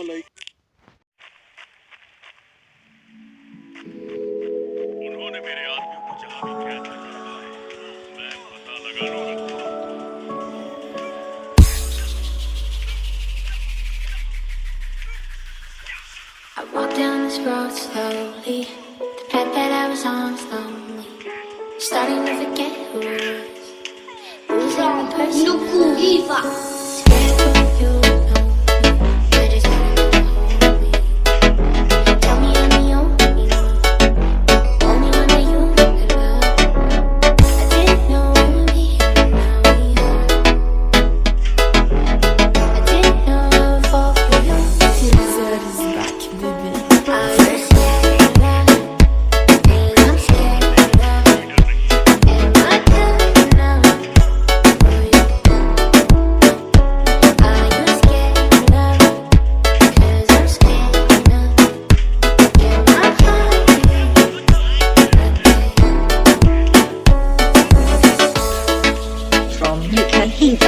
Like उन्होंने मेरे आदमियों को जहां भी कैद कर रखा है मैं पता लगा लूंगा। I walked down this road slowly, the path that I was on was lonely, starting to forget who I was, losing the person I loved. Scared of you, know me, I just wanted you to hold me. Tell me I'm the only one that you could love. I didn't know it would be here, now we are. I didn't know I would fall for you. Teaser is back, baby. Are you scared of love? 'Cause I'm scared of love. Am I good enough for you? Are you scared of love? 'Cause I'm scared enough. Get my heart From You Can Hear.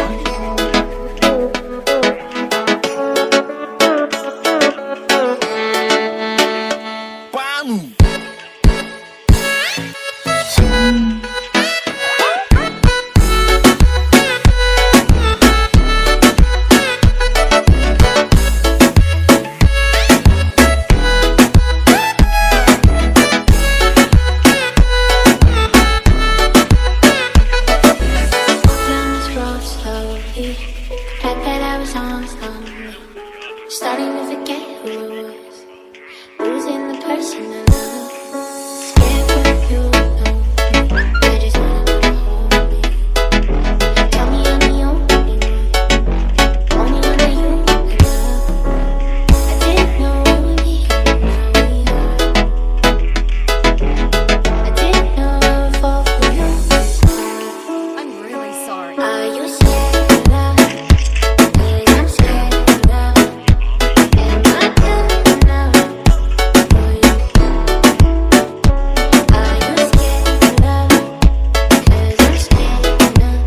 down this road slowly, the path that I was on was lonely, starting to forget who I was, losing the person I love. Scared of you, know me, I just wanted you to hold me. Tell me I'm the only one that you could love. I didn't know it would be here, now we are. I didn't know I would fall for you. I'm really sorry. Are you scared of love? 'Cause I'm scared of love. Am I good enough for you? Are you scared of love? 'Cause I'm scared enough.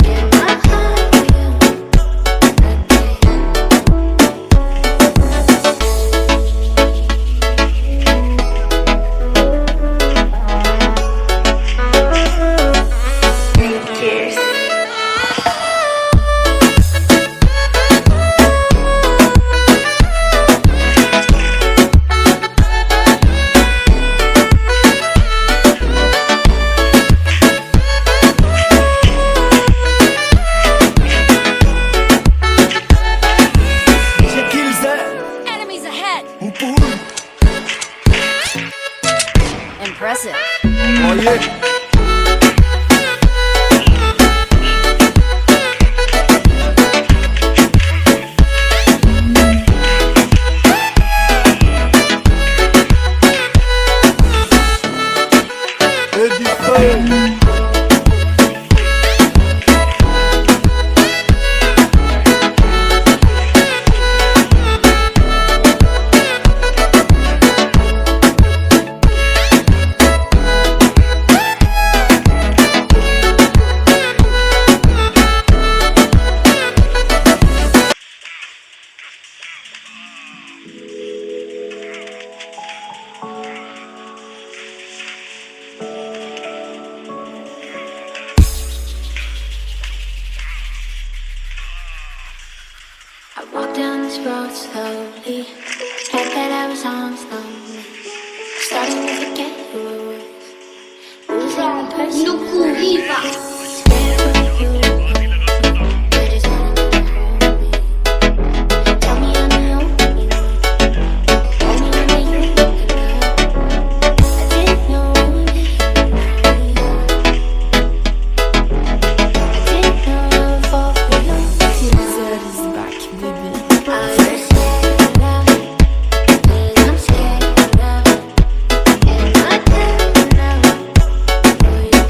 Get my heart for you Cheers. Enemies ahead! Impressive. I walked down this road slowly, path that I was on was lonely, starting to forget who I was, losing the person I loved. Scared of you, I just wanted you to hold me. Tell me I'm the only one that you could love. I didn't know it would be here, now we are. I didn't know I would fall for you. Teaser is back, baby. Are you scared of love? 'Cause I'm scared of love. Am I good enough for you?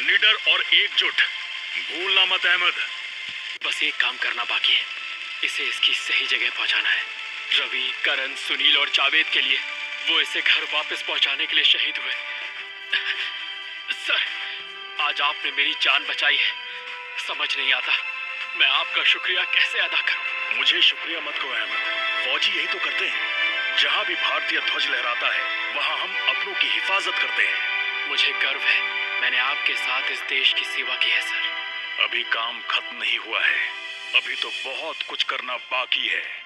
निडर और एकजुट। भूलना मत अहमद। बस एक काम करना बाकी है, इसे इसकी सही जगह पहुंचाना है। रवि, करण, सुनील और जावेद के लिए वो इसे घर वापस पहुंचाने के लिए शहीद हुए। सर, आज आपने मेरी जान बचाई है। समझ नहीं आता मैं आपका शुक्रिया कैसे अदा करूं। मुझे शुक्रिया मत कहो अहमद, फौजी यही तो करते हैं। जहां भी भारतीय ध्वज लहराता है वहां हम अपनों की हिफाजत करते हैं। मुझे गर्व है, मैंने आपके साथ इस देश की सेवा की है सर। अभी काम खत्म नहीं हुआ है, अभी तो बहुत कुछ करना बाकी है।